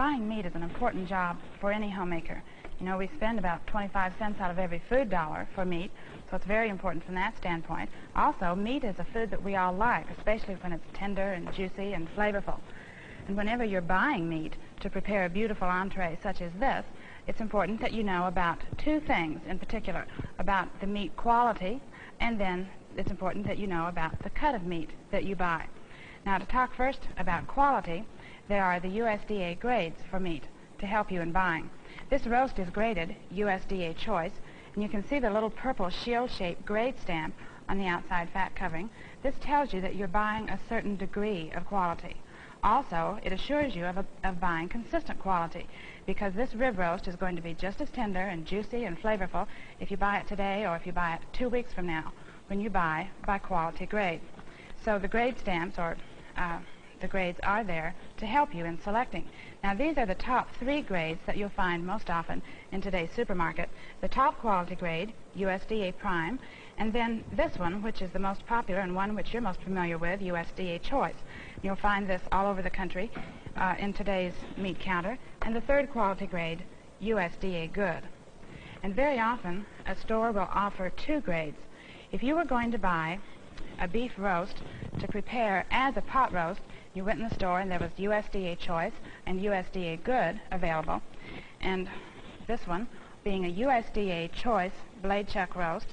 buying meat is an important job for any homemaker. You know, we spend about 25 cents out of every food dollar for meat, so it's very important from that standpoint. Also, meat is a food that we all like, especially when it's tender and juicy and flavorful. And whenever you're buying meat to prepare a beautiful entree such as this, it's important that you know about two things in particular, about the meat quality, and then it's important that you know about the cut of meat that you buy. Now, to talk first about quality, there are the USDA grades for meat to help you in buying. This roast is graded USDA Choice, and you can see the little purple shield-shaped grade stamp on the outside fat covering. This tells you that you're buying a certain degree of quality. Also, it assures you of buying consistent quality, because this rib roast is going to be just as tender and juicy and flavorful if you buy it today or if you buy it 2 weeks from now, when you buy by quality grade. So the grade stamps, or the grades, are there to help you in selecting. Now, these are the top 3 grades that you'll find most often in today's supermarket. The top quality grade, USDA Prime, and then this one, which is the most popular and one which you're most familiar with, USDA Choice. You'll find this all over the country in today's meat counter. And the third quality grade, USDA Good. And very often, a store will offer 2 grades. If you were going to buy a beef roast to prepare as a pot roast, you went in the store and there was USDA Choice and USDA Good available. And this one being a USDA Choice blade chuck roast,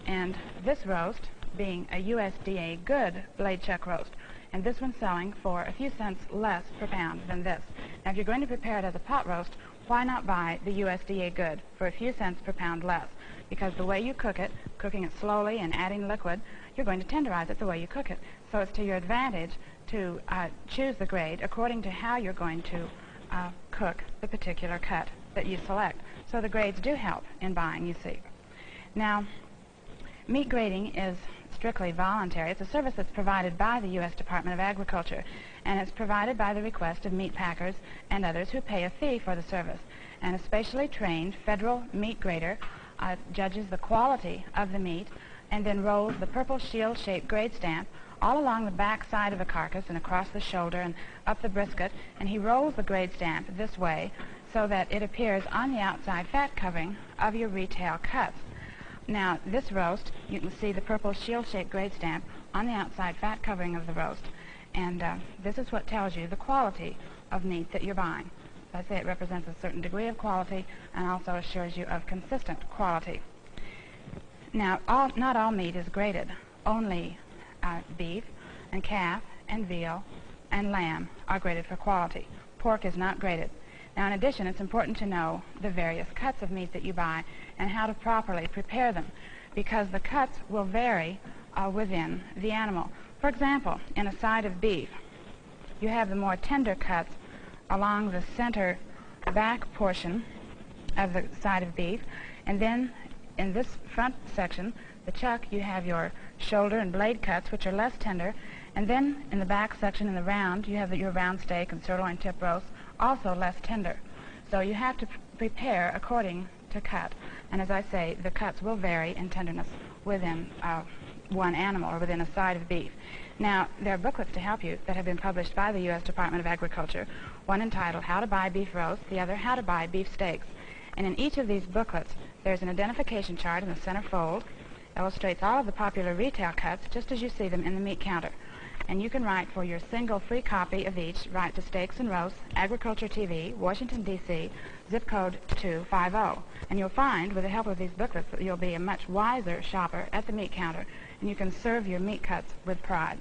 and this roast being a USDA Good blade chuck roast. And this one's selling for a few cents less per pound than this. Now, if you're going to prepare it as a pot roast, why not buy the USDA Good for a few cents per pound less? Because the way you cook it, cooking it slowly and adding liquid, you're going to tenderize it the way you cook it. So it's to your advantage to choose the grade according to how you're going to cook the particular cut that you select. So the grades do help in buying, you see. Now, meat grading is strictly voluntary. It's a service that's provided by the U.S. Department of Agriculture, and it's provided by the request of meat packers and others who pay a fee for the service. And a specially trained federal meat grader judges the quality of the meat and then rolls the purple shield-shaped grade stamp all along the back side of the carcass and across the shoulder and up the brisket, and he rolls the grade stamp this way so that it appears on the outside fat covering of your retail cuts. Now, this roast, you can see the purple shield-shaped grade stamp on the outside fat covering of the roast, and this is what tells you the quality of meat that you're buying. As I say, it represents a certain degree of quality and also assures you of consistent quality. Now, not all meat is graded. Only beef and calf and veal and lamb are graded for quality. Pork is not graded. Now, in addition, it's important to know the various cuts of meat that you buy and how to properly prepare them, because the cuts will vary within the animal. For example, in a side of beef, you have the more tender cuts along the center back portion of the side of beef, and then in this front section, the chuck, you have your shoulder and blade cuts, which are less tender, and then in the back section, in the round, you have your round steak and sirloin tip roast, also less tender. So you have to prepare according to cut. And as I say, the cuts will vary in tenderness within one animal or within a side of beef. Now, there are booklets to help you that have been published by the U.S. Department of Agriculture, one entitled How to Buy Beef Roast, the other How to Buy Beef Steaks. And in each of these booklets, there's an identification chart in the center fold, illustrates all of the popular retail cuts just as you see them in the meat counter. And you can write for your single free copy of each, write to Steaks and Roasts, Agriculture TV, Washington, D.C., zip code 250. And you'll find, with the help of these booklets, that you'll be a much wiser shopper at the meat counter, and you can serve your meat cuts with pride.